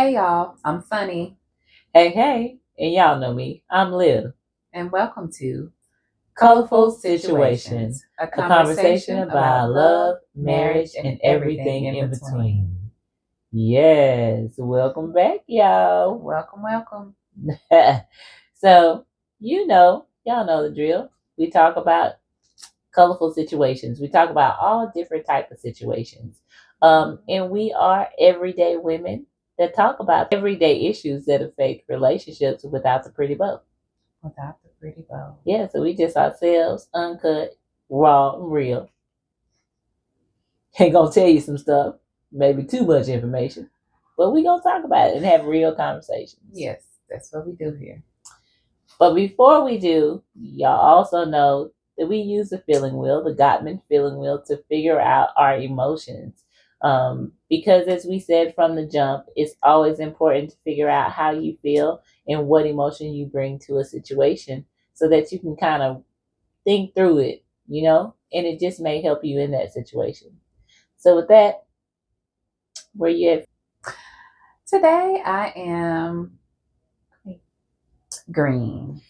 Hey y'all, I'm Sunny, Hey, and y'all know me. I'm Liv. and welcome to Colorful Situations, a conversation about love, marriage, and everything in between. Yes, welcome back, y'all. Welcome. So, y'all know the drill. We talk about colorful situations. We talk about all different types of situations. And we are everyday women that talk about everyday issues that affect relationships without the pretty bow. Without the pretty bow. Yeah, so we just ourselves, uncut, raw, and real. Ain't gonna tell you some stuff, maybe too much information, but we gonna talk about it and have real conversations. Yes, that's what we do here. But before we do, y'all also know that we use the feeling wheel, the Gottman feeling wheel, to figure out our emotions. Because as we said from the jump, it's always important to figure out how you feel and what emotion you bring to a situation so that you can kind of think through it, and it just may help you in that situation. So with that, where you at? Today I am green.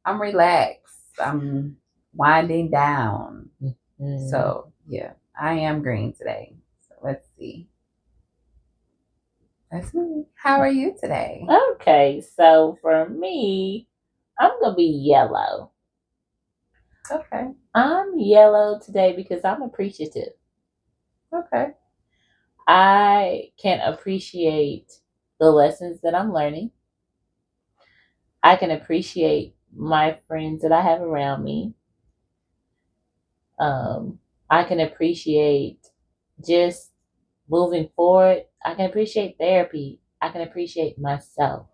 I'm relaxed. I'm winding down. Mm-hmm. So yeah, I am green today. So let's see. How are you today? Okay, so for me, I'm gonna be yellow. Okay. I'm yellow today because I'm appreciative. Okay. I can appreciate the lessons that I'm learning. I can appreciate my friends that I have around me. I can appreciate just moving forward. I can appreciate therapy. I can appreciate myself.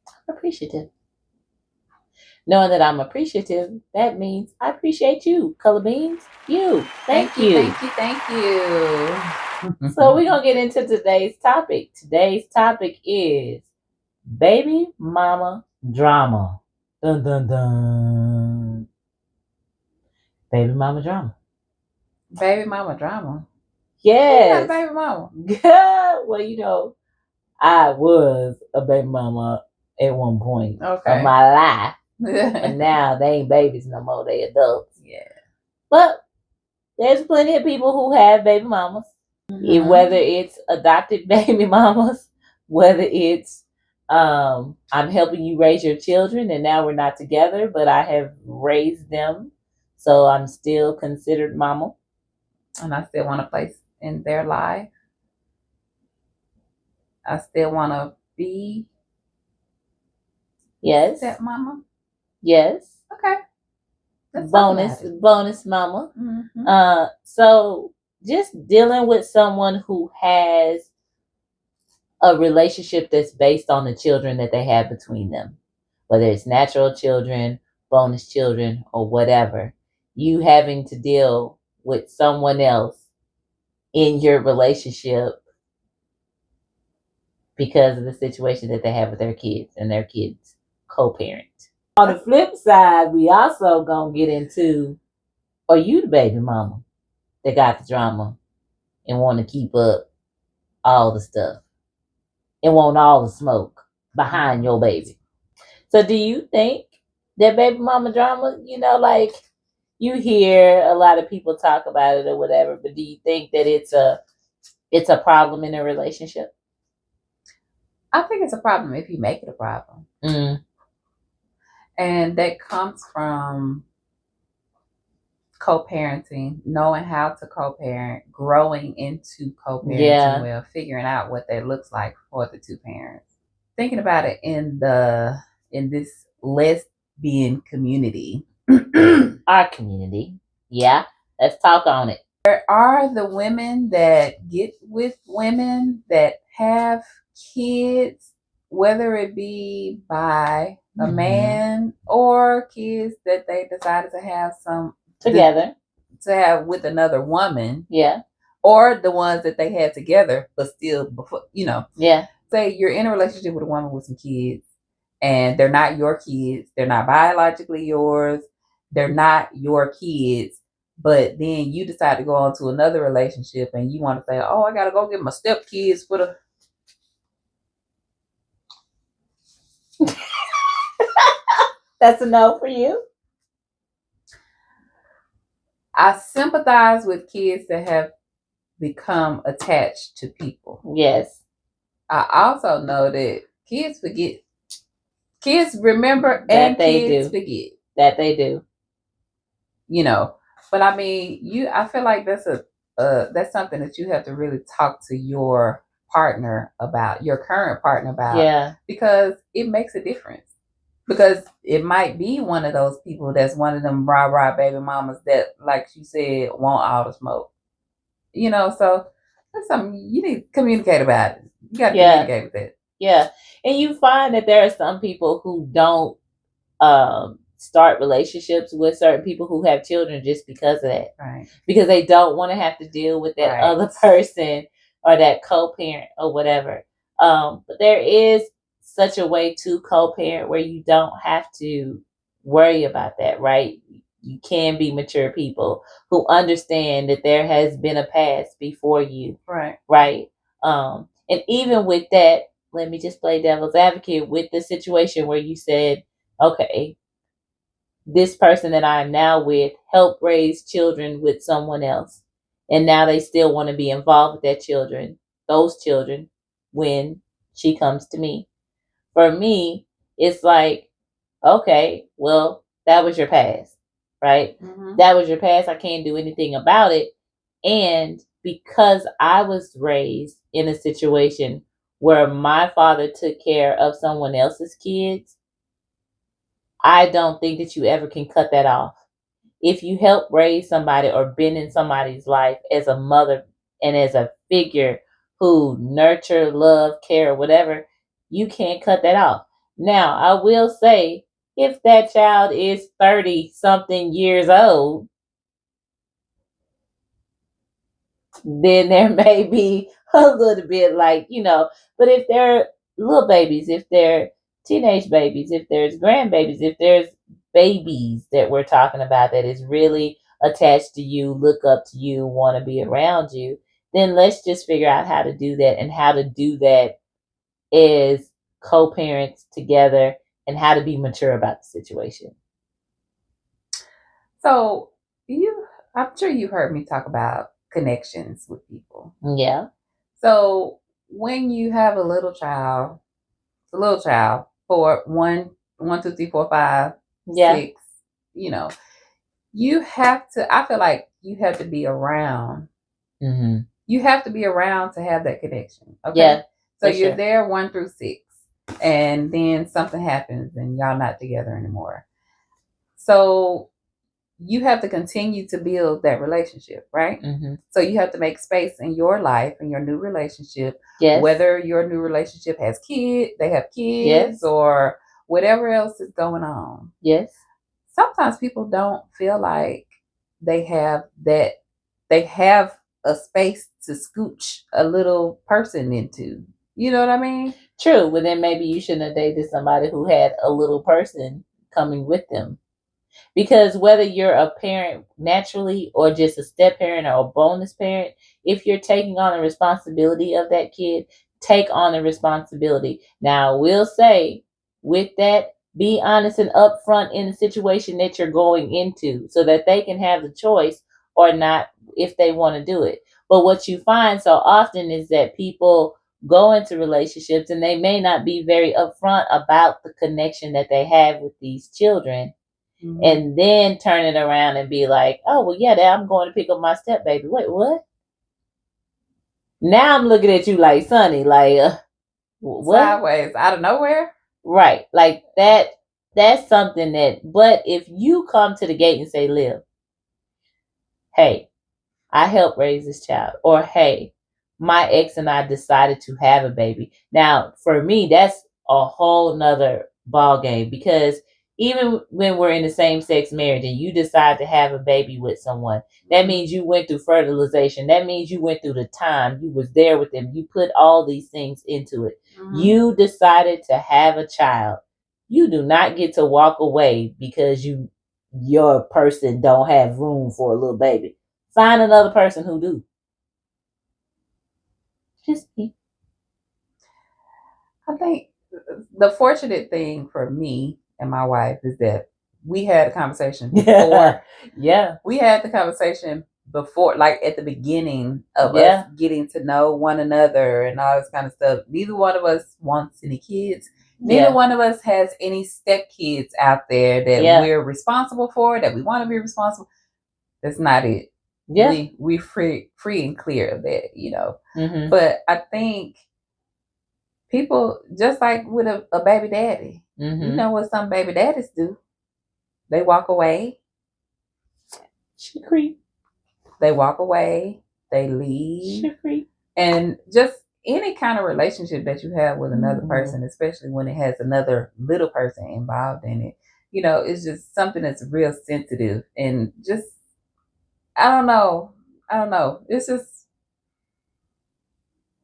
I'm appreciative. Knowing that I'm appreciative, that means I appreciate you, Color Beans. You. Thank you. Thank you. So we're going to get into today's topic. Today's topic is baby mama drama. Dun, dun, dun. Baby mama drama. Baby mama drama? Yes. You got a baby mama? Well, I was a baby mama at one point of my life. And now they ain't babies no more. They adults. Yeah. But there's plenty of people who have baby mamas. Mm-hmm. Whether it's adopted baby mamas, whether it's I'm helping you raise your children and now we're not together, but I have raised them. So I'm still considered mama. And I still want a place in their life. I still want to be stepmama. Yes. Okay. Bonus mama. Mm-hmm. So just dealing with someone who has a relationship that's based on the children that they have between them, whether it's natural children, bonus children, or whatever, you having to deal with someone else in your relationship because of the situation that they have with their kids and their kids co-parent. On the flip side, we also gonna get into, are you the baby mama that got the drama and want to keep up all the stuff and want all the smoke behind your baby? So do you think that baby mama drama, like you hear a lot of people talk about it or whatever, but do you think that it's a problem in a relationship? I think it's a problem if you make it a problem. Mm. And that comes from co-parenting, knowing how to co-parent, growing into co-parenting, well, figuring out what that looks like for the two parents. Thinking about it in this lesbian community. Our community. Yeah, let's talk on it. There are the women that get with women that have kids, whether it be by a man or kids that they decided to have together to have with another woman. Yeah. Or the ones that they had together, but still before, Yeah. Say you're in a relationship with a woman with some kids and they're not your kids. They're not biologically yours. They're not your kids, but then you decide to go on to another relationship and you want to say, oh, I gotta go get my stepkids for the That's a no for you? I sympathize with kids that have become attached to people. Yes. I also know that kids forget. Kids remember That and they kids do. forget. That they do. You know. But I mean, I feel like that's something that you have to really talk to your partner about, your current partner about. Yeah. Because it makes a difference. Because it might be one of those people that's one of them rah-rah baby mamas that, like you said, want all the smoke. You know, so that's something you need to communicate about it. You got to communicate with it. Yeah. And you find that there are some people who don't start relationships with certain people who have children just because of that. Right. Because they don't want to have to deal with that other person or that co-parent or whatever. But there is such a way to co-parent where you don't have to worry about that, right? You can be mature people who understand that there has been a past before you. Right. Right. And even with that, let me just play devil's advocate with the situation where you said, okay, this person that I am now with helped raise children with someone else. And now they still want to be involved with those children, when she comes to me. For me, it's like, okay, well, that was your past, right? Mm-hmm. That was your past. I can't do anything about it. And because I was raised in a situation where my father took care of someone else's kids, I don't think that you ever can cut that off. If you help raise somebody or been in somebody's life as a mother and as a figure who nurture, love, care, whatever, you can't cut that off. Now, I will say, if that child is 30 something years old, then there may be a little bit like, but if they're little babies, if they're teenage babies, if there's grandbabies, if there's babies that we're talking about that is really attached to you, look up to you, want to be around you, then let's just figure out how to do that, and how to do that as co-parents together, and how to be mature about the situation. So I'm sure you've heard me talk about connections with people. Yeah. So when you have a little child for 1, 2, 3, 4, 5, 6, you have to. I feel like you have to be around. Mm-hmm. You have to be around to have that connection. Okay. Yeah. So you're there 1 through 6, and then something happens and y'all not together anymore. So you have to continue to build that relationship, right? Mm-hmm. So you have to make space in your life and your new relationship. Yes. Whether your new relationship has they have kids, or whatever else is going on. Yes. Sometimes people don't feel like they have a space to scooch a little person into. You know what I mean? True. Well, then maybe you shouldn't have dated somebody who had a little person coming with them. Because whether you're a parent naturally or just a step parent or a bonus parent, if you're taking on the responsibility of that kid, take on the responsibility. Now, we'll say with that, be honest and upfront in the situation that you're going into so that they can have the choice or not if they want to do it. But what you find so often is that people go into relationships and they may not be very upfront about the connection that they have with these children. Mm-hmm. And then turn it around and be like, oh, well, yeah, I'm going to pick up my step baby. Wait, what? Now I'm looking at you like, Sonny, like, what? Sideways, out of nowhere? Right. Like that's something that, but if you come to the gate and say, Liv, hey, I helped raise this child, or hey, my ex and I decided to have a baby. Now, for me, that's a whole nother ball game, because even when we're in the same sex marriage and you decide to have a baby with someone, that means you went through fertilization. That means you went through the time. You was there with them. You put all these things into it. Mm-hmm. You decided to have a child. You do not get to walk away because you your person don't have room for a little baby. Find another person who do. Just me. I think the fortunate thing for me and my wife is that we had a conversation before. Yeah. We had the conversation before, like at the beginning of us getting to know one another and all this kind of stuff. Neither one of us wants any kids. Neither one of us has any step kids out there that we're responsible for, that we want to be responsible. That's not it. Yeah. We free and clear of that, you know. Mm-hmm. But I think people, just like with a baby daddy, you know what some baby daddies do? They walk away. She creep. They walk away. They leave. She creep. And just any kind of relationship that you have with another person, especially when it has another little person involved in it, you know, it's just something that's real sensitive and just, I don't know. It's just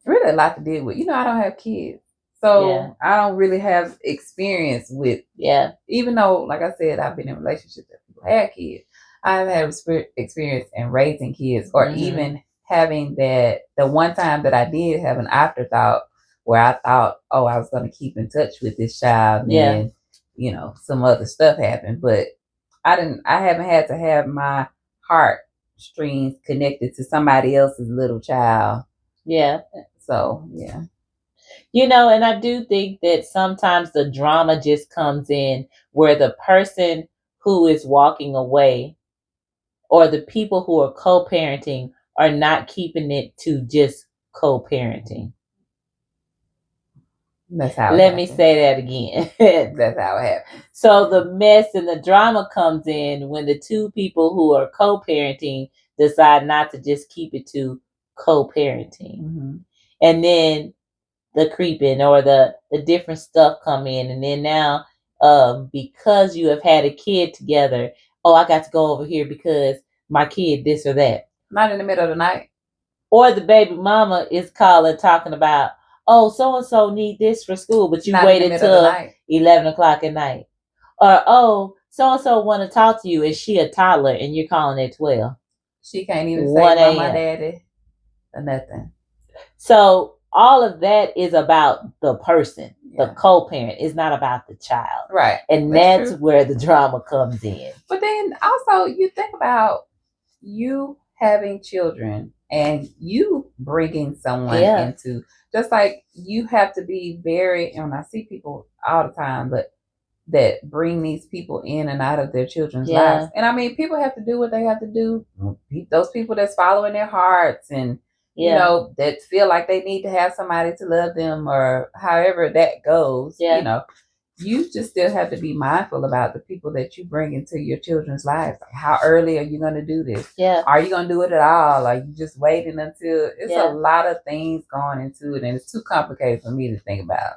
really a lot to deal with. You know, I don't have kids. So I don't really have experience with, even though, like I said, I've been in relationships that people had kids. I've had experience in raising kids, or even having that, the one time that I did have an afterthought where I thought, oh, I was going to keep in touch with this child. And then, you know, some other stuff happened, but I haven't had to have my heart strings connected to somebody else's little child. Yeah. So, yeah. You know, and I do think that sometimes the drama just comes in where the person who is walking away or the people who are co-parenting are not keeping it to just co-parenting. That's how Let me say that again. That's how it happens. So the mess and the drama comes in when the two people who are co-parenting decide not to just keep it to co-parenting. Mm-hmm. And then the creeping or the different stuff come in. And then now, because you have had a kid together, oh, I got to go over here because my kid this or that. Not in the middle of the night. Or the baby mama is calling talking about, oh, so-and-so need this for school, but you waited till 11 o'clock at night. Or, oh, so-and-so want to talk to you. Is she a toddler and you're calling at 12? She can't even say mama, daddy, or nothing. So all of that is about the person, the co-parent. It's not about the child. Right. And that's where the drama comes in. But then also you think about you having children and you bringing someone into, just like you have to be very, and I see people all the time, but that bring these people in and out of their children's lives. And I mean, people have to do what they have to do. Those people that's following their hearts and, you know, that feel like they need to have somebody to love them or however that goes, you know, you just still have to be mindful about the people that you bring into your children's lives. Like, how early are you going to do this? Are you going to do it at all? Are you just waiting until it's a lot of things going into it and it's too complicated for me to think about.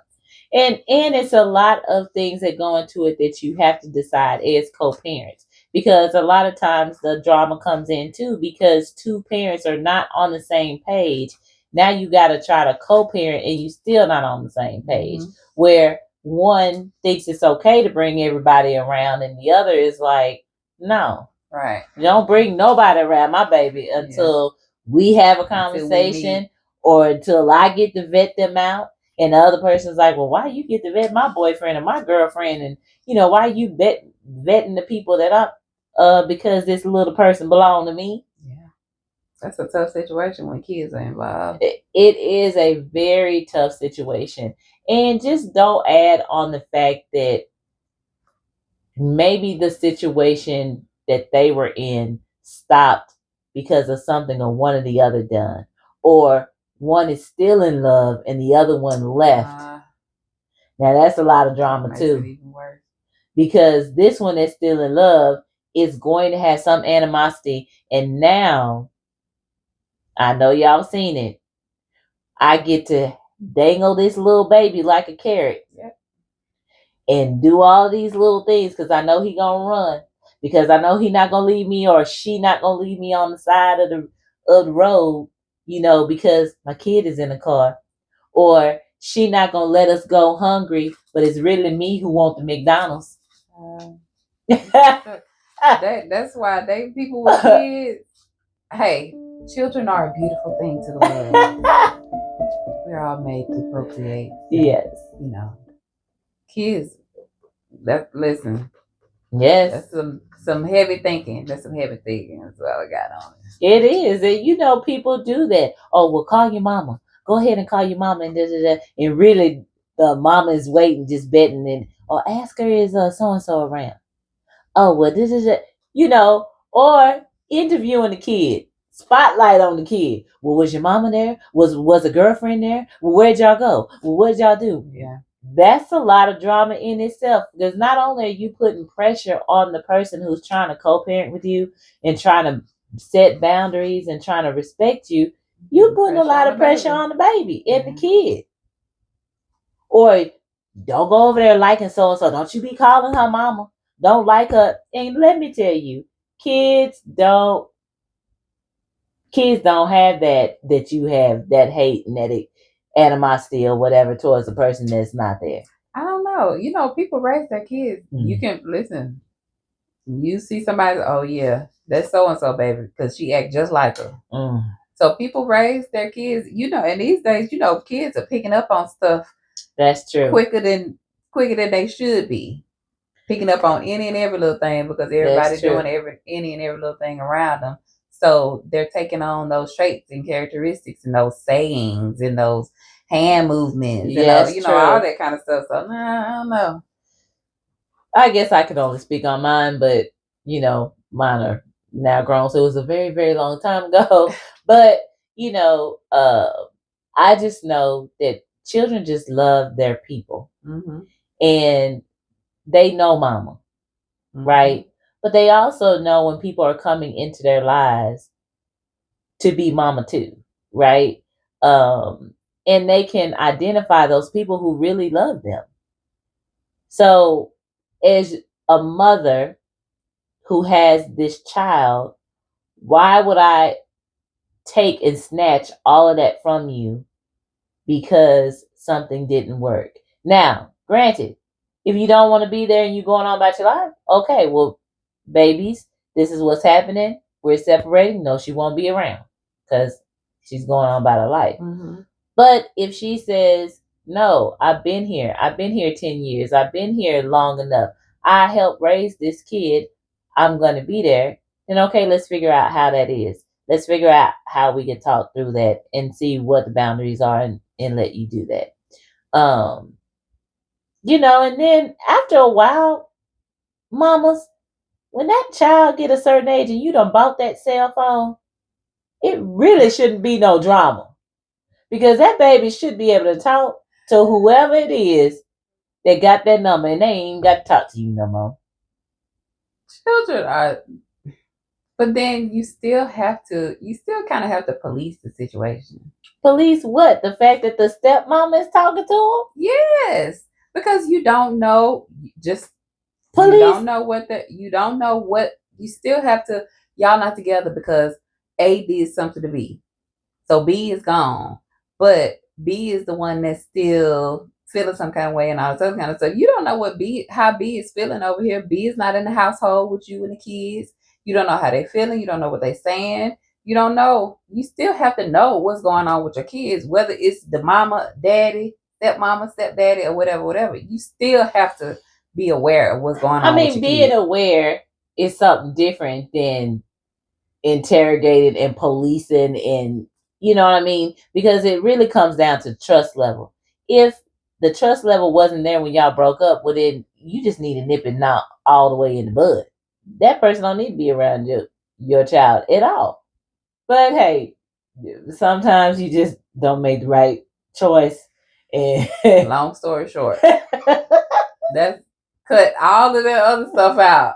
And it's a lot of things that go into it that you have to decide as co-parents. Because a lot of times the drama comes in too because two parents are not on the same page. Now you got to try to co-parent and you still not on the same page. Mm-hmm. Where one thinks it's okay to bring everybody around and the other is like, no. Right. Don't bring nobody around my baby until we have a conversation or until I get to vet them out. And the other person's like, well, why you get to vet my boyfriend and my girlfriend? And, you know, why you vetting the people that I'm, because this little person belong to me? Yeah. That's a tough situation when kids are involved. It is a very tough situation. And just don't add on the fact that maybe the situation that they were in stopped because of something or one or the other done. Or one is still in love and the other one left. Now that's a lot of drama too. It even worse. Because this one that's still in love is going to have some animosity. And now, I know y'all seen it. I get to dangle this little baby like a carrot. And do all these little things because I know he gonna run. Because I know he not gonna leave me or she not gonna leave me on the side of the road. You know, because my kid is in the car. Or she not going to let us go hungry, but it's really me who want the McDonald's. That's why people with kids. Hey, children are a beautiful thing to the world. We're all made to procreate. Yes. You know, kids. Listen. Yes. That's some heavy thinking. That's some heavy thinking. That's all I got on it. It is. And people do that. Oh, well, call your mama. Go ahead and call your mama and da da da. And really, the mama is waiting, just betting, and or ask her, is so and so around? Oh, well, this is it. Or interviewing the kid. Spotlight on the kid. Well, was your mama there? Was a girlfriend there? Well, where'd y'all go? Well, what did y'all do? Yeah. That's a lot of drama in itself, because not only are you putting pressure on the person who's trying to co-parent with you and trying to set boundaries and trying to respect you, you're putting a lot of pressure on the baby and the kid. Or don't go over there liking so and so. Don't you be calling her mama. Don't like her. And let me tell you, kids don't have that you have, that hate and that animosity or whatever towards a person that's not there. I don't know. People raise their kids. Mm. You can listen. You see somebody, oh yeah, that's so and so baby, because she act just like her. Mm. So people raise their kids, and these days, kids are picking up on stuff. That's true. Quicker than they should be. Picking up on any and every little thing, because everybody's doing any and every little thing around them. So they're taking on those traits and characteristics and those sayings and those hand movements and all that kind of stuff. So I don't know. I guess I could only speak on mine, but mine are now grown, so it was a very, very long time ago. But I just know that children just love their people, and they know mama, right? But they also know when people are coming into their lives to be mama too, right? And they can identify those people who really love them. So as a mother who has this child, why would I take and snatch all of that from you because something didn't work? Now, granted, if you don't want to be there and you're going on about your life, okay, well, babies, this is what's happening. We're separating. No, she won't be around because she's going on about her life. Mm-hmm. But if she says, no, I've been here 10 years. I've been here long enough. I helped raise this kid. I'm going to be there. Then, okay, let's figure out how that is. Let's figure out how we can talk through that and see what the boundaries are and let you do that. And then after a while, mamas, when that child get a certain age and you done bought that cell phone, it really shouldn't be no drama. Because that baby should be able to talk to whoever it is that got that number, and they ain't got to talk to you no more. Children are, but then you still kind of have to police the situation. Police what? The fact that the stepmama is talking to him? Yes, because you don't know. Just police. You don't know what. You still have to. Y'all not together because A did something to B, so B is gone. But B is the one that's still feeling some kind of way and all this other kind of stuff. You don't know how B is feeling over here. B is not in the household with you and the kids. You don't know how they're feeling. You don't know what they're saying. You don't know. You still have to know what's going on with your kids, whether it's the mama, daddy, stepmama, stepdaddy, or whatever. You still have to be aware of what's going on. Being aware is something different than interrogating and policing and you know what I mean? Because it really comes down to trust level. If the trust level wasn't there when y'all broke up, well then you just need to nip it now all the way in the bud. That person don't need to be around your child at all. But hey, sometimes you just don't make the right choice. And long story short, that's cut all of that other stuff out.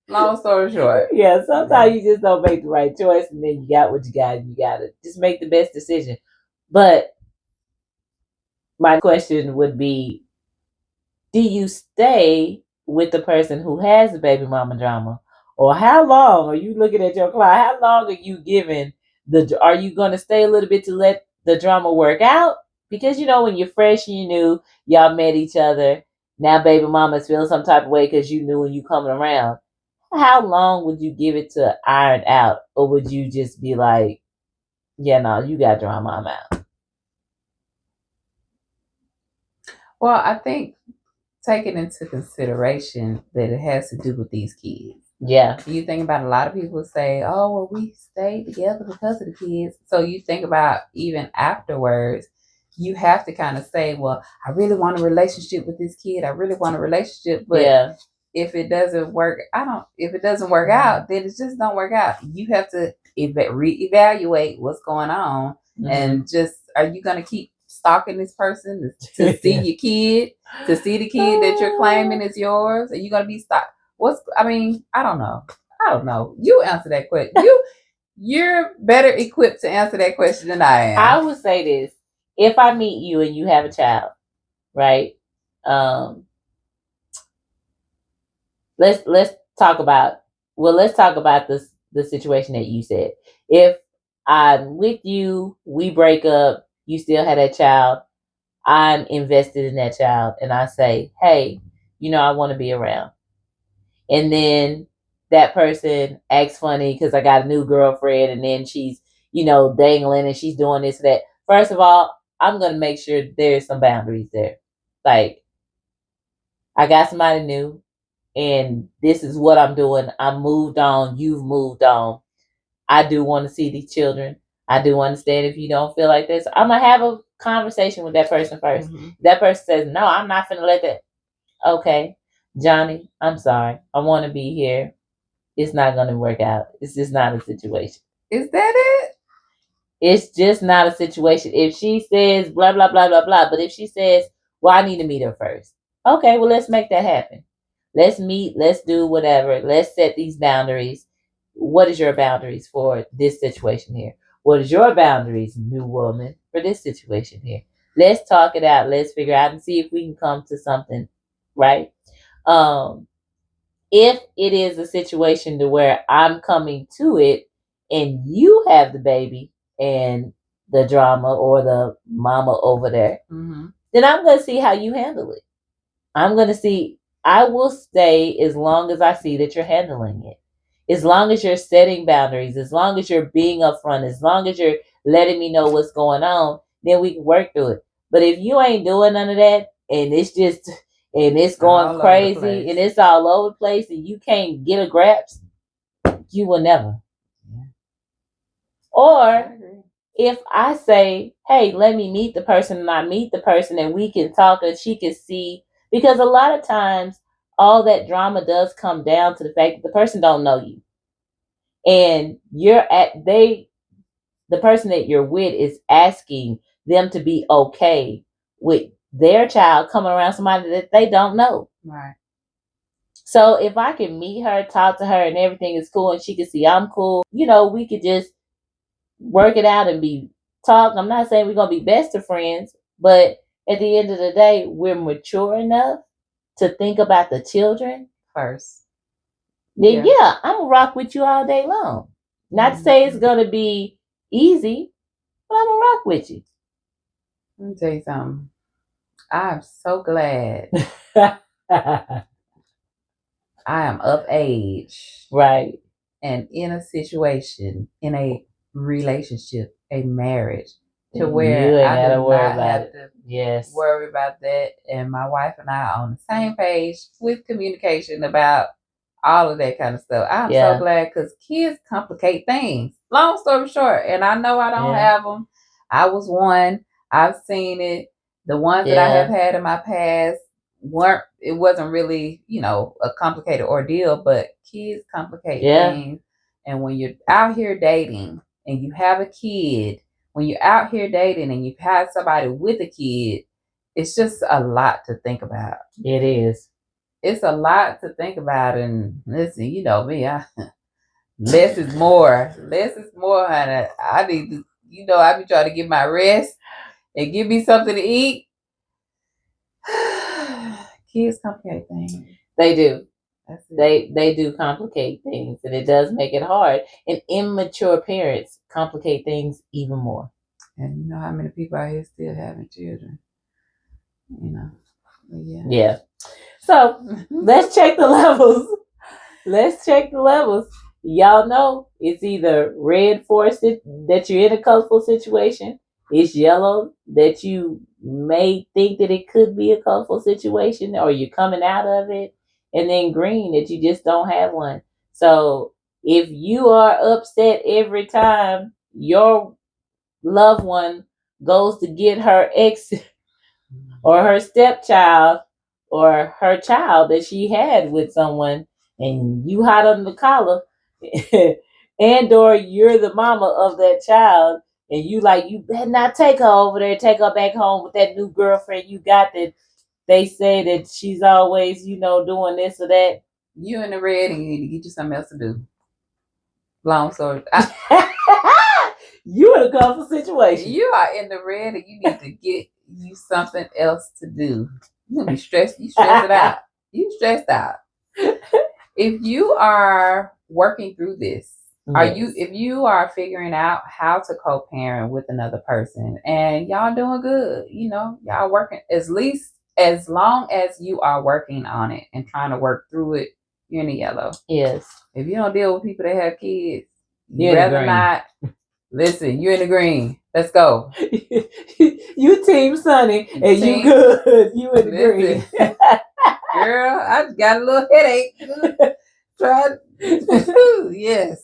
Long story short. Yeah, sometimes you just don't make the right choice and then you got what you got and you gotta just make the best decision. But my question would be, do you stay with the person who has the baby mama drama? Or how long are you looking at your clock? How long are you giving are you gonna stay a little bit to let the drama work out? Because when you're fresh and you knew, y'all met each other, now baby mama's feeling some type of way because you knew when you coming around. how long would you give it to iron out, or would you just be like, yeah, no, you got drama, I'm out? Well, I think taking into consideration that it has to do with these kids. Yeah. You think about a lot of people say, oh, well, we stayed together because of the kids. So you think about even afterwards, you have to kind of say, well, I really want a relationship with this kid. I really want a relationship. But if it doesn't work, if it doesn't work out, then it just don't work out. You have to reevaluate what's going on. And just, are you going to keep stalking this person to see your kid, to see the kid that you're claiming is yours? Are you going to be stalked? I don't know. You answer that question. You're better equipped to answer that question than I am. I would say this. If I meet you and you have a child, right? Let's talk about the situation that you said. If I'm with you, we break up, you still have that child, I'm invested in that child, and I say, hey, I want to be around. And then that person acts funny because I got a new girlfriend, and then she's, dangling and she's doing this, that. First of all, I'm going to make sure there's some boundaries there. Like, I got somebody new, and this is what I'm doing. I'm moved on. You've moved on. I do want to see these children. I do understand if you don't feel like this. I'm going to have a conversation with that person first. Mm-hmm. That person says, no, I'm not going to let that. Okay, Johnny, I'm sorry. I want to be here. It's not going to work out. It's just not a situation. Is that it? It's just not a situation. If she says blah, blah, blah, blah, blah, but if she says, well, I need to meet her first. Okay, well, let's make that happen. Let's meet. Let's do whatever. Let's set these boundaries. What is your boundaries for this situation here? What is your boundaries, new woman, for this situation here? Let's talk it out. Let's figure out and see if we can come to something, right? If it is a situation to where I'm coming to it and you have the baby and the drama or the mama over there, mm-hmm. then I'm going to see how you handle it. I'm going to see, I will stay as long as I see that you're handling it. As long as you're setting boundaries, as long as you're being upfront, as long as you're letting me know what's going on, then we can work through it. But if you ain't doing none of that, and it's going crazy, and it's all over the place, and you can't get a grasp, you will never. Yeah. Or if I say, hey, let me meet the person, and I meet the person, and we can talk, and she can see, because a lot of times all that drama does come down to the fact that the person don't know you. And the person that you're with is asking them to be okay with their child coming around somebody that they don't know. Right. So if I can meet her, talk to her, and everything is cool, and she can see I'm cool, we could just work it out and talk. I'm not saying we're going to be best of friends, but at the end of the day, we're mature enough to think about the children first. Then I'm going to rock with you all day long. Not to say it's going to be easy, but I'm going to rock with you. Let me tell you something. I'm so glad I am of age. Right. And in a situation, in a relationship, a marriage, to where I do not have to worry about that. And my wife and I are on the same page with communication about all of that kind of stuff. I'm so glad, because kids complicate things. Long story short, and I know I don't have them. I was one. I've seen it. The ones that I have had in my past wasn't really, a complicated ordeal, but kids complicate things. And when you're out here dating and you have a kid, when you're out here dating and you've had somebody with a kid, it's just a lot to think about. It is. It's a lot to think about. And listen, you know me, less is more. Less is more, honey. I need to, I be trying to get my rest and give me something to eat. Kids complicate things. They do. They do complicate things, and it does make it hard. And immature parents complicate things even more. And you know how many people out here still having children? Yeah. So let's check the levels Let's check the levels. Y'all know it's either red for that you're in a colorful situation. It's yellow that you may think that it could be a colorful situation or you're coming out of it. And then green that you just don't have one. So if you are upset every time your loved one goes to get her ex or her stepchild or her child that she had with someone and you hot under the collar and or you're the mama of that child and you like you better not take her over there, take her back home with that new girlfriend you got that they say that she's always, doing this or that. You in the red and you need to get you something else to do. Long story. You in a comfortable situation. You are in the red and you need to get you something else to do. You gonna be stressed. You stress it out. You stressed out. If you are working through this, if you are figuring out how to co-parent with another person and y'all doing good, y'all working as long as you are working on it and trying to work through it, you're in the yellow. Yes. If you don't deal with people that have kids, you'd rather not. Listen, you're in the green. Let's go. You team Sunny and you good. You in the green. Girl, I just got a little headache. Yes.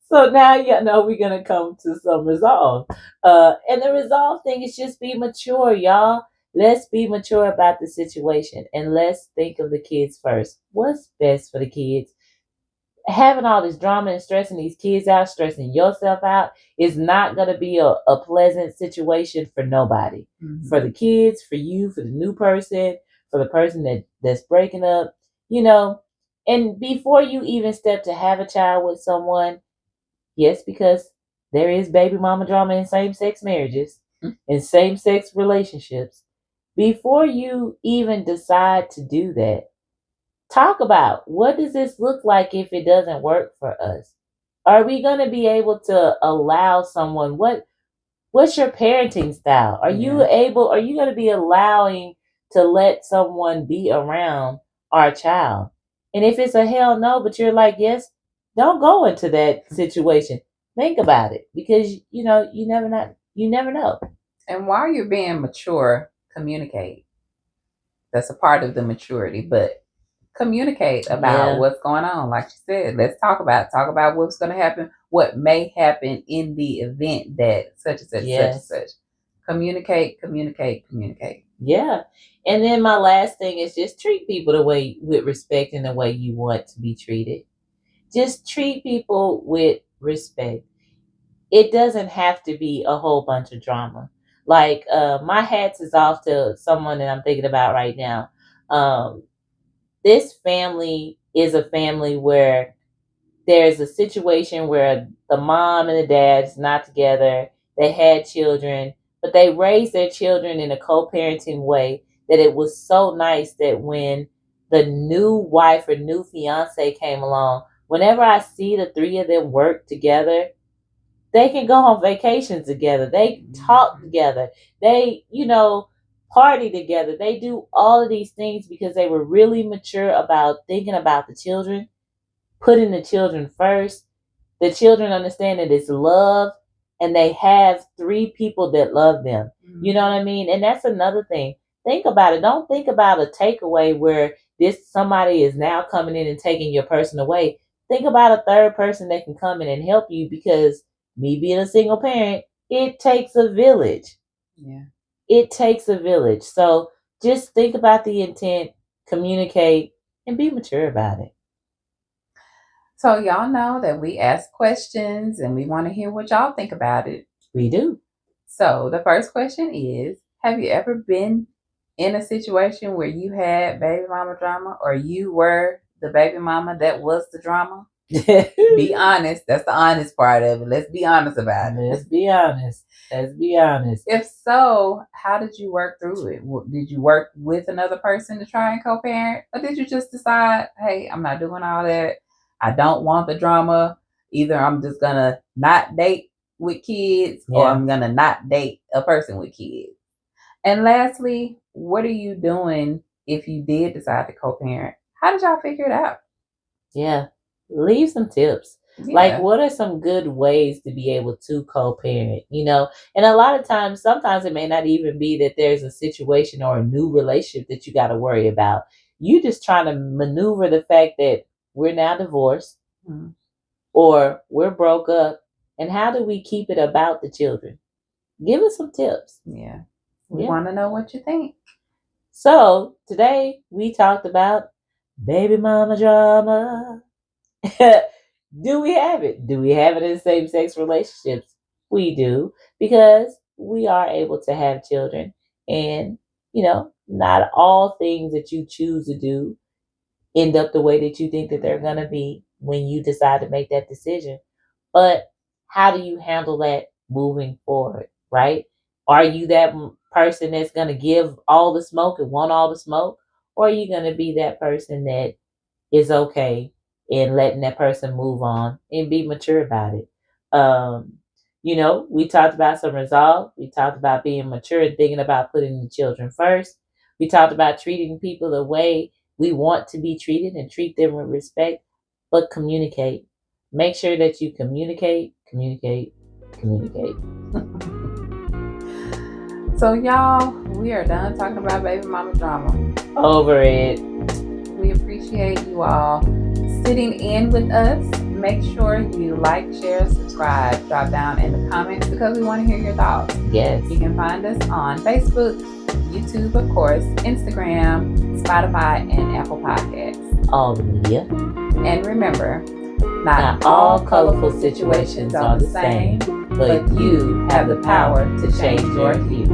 So now we're gonna come to some resolve. And the resolve thing is just be mature, y'all. Let's be mature about the situation and let's think of the kids first. What's best for the kids? Having all this drama and stressing these kids out, stressing yourself out is not going to be a pleasant situation for nobody. Mm-hmm. For the kids, for you, for the new person, for the person that's breaking up, And before you even step to have a child with someone, yes, because there is baby mama drama in same-sex marriages and same-sex relationships. Before you even decide to do that, talk about what does this look like if it doesn't work for us? Are we going to be able to allow someone what's your parenting style? Are you going to be allowing to let someone be around our child? And if it's a hell no, but you're like, yes, don't go into that situation. Think about it because you never know. And while you're being mature, communicate. That's a part of the maturity, but communicate about what's going on. Like you said, let's talk about what's going to happen, what may happen in the event that such and such, such and such. Communicate. Yeah. And then my last thing is just treat people the way with respect and the way you want to be treated. Just treat people with respect. It doesn't have to be a whole bunch of drama. Like my hats is off to someone that I'm thinking about right now. This family is a family where there's a situation where the mom and the dad's not together. They had children, but they raised their children in a co-parenting way that it was so nice that when the new wife or new fiance came along, whenever I see the three of them work together, they can go on vacations together. They talk together. They, party together. They do all of these things because they were really mature about thinking about the children, putting the children first. The children understand that it's love and they have three people that love them. Mm-hmm. You know what I mean? And that's another thing. Think about it. Don't think about a takeaway where somebody is now coming in and taking your person away. Think about a third person that can come in and help you because me being a single parent, it takes a village. Yeah. It takes a village. So just think about the intent, communicate, and be mature about it. So y'all know that we ask questions and we want to hear what y'all think about it. We do. So the first question is, have you ever been in a situation where you had baby mama drama or you were the baby mama that was the drama? Be honest. That's the honest part of it. Let's be honest about it. Let's be honest. If so, how did you work through it? Did you work with another person to try and co-parent? Or did you just decide, hey, I'm not doing all that. I don't want the drama. Either I'm just going to not date with kids or I'm going to not date a person with kids. And lastly, what are you doing if you did decide to co-parent? How did y'all figure it out? Yeah. leave some tips. Yeah. Like, what are some good ways to be able to co-parent? And a lot of times, sometimes it may not even be that there's a situation or a new relationship that you got to worry about. You just trying to maneuver the fact that we're now divorced, or we're broke up, and how do we keep it about the children? Give us some tips. Yeah. We want to know what you think. So today we talked about baby mama drama. Do we have it? Do we have it in same-sex relationships? We do, because we are able to have children, and not all things that you choose to do end up the way that you think that they're going to be when you decide to make that decision. But how do you handle that moving forward, right? Are you that person that's going to give all the smoke and want all the smoke? Or are you going to be that person that is okay in letting that person move on and be mature about it? We talked about some resolve. We talked about being mature and thinking about putting the children first. We talked about treating people the way we want to be treated and treat them with respect, but communicate. Make sure that you communicate. So, y'all, we are done talking about baby mama drama. Over it. We appreciate you all sitting in with us. Make sure you like, share, subscribe, drop down in the comments, because we want to hear your thoughts. Yes. You can find us on Facebook, YouTube, of course, Instagram, Spotify, and Apple Podcasts. All the media. And remember, not all colorful situations are the same, but you have the power to change your view.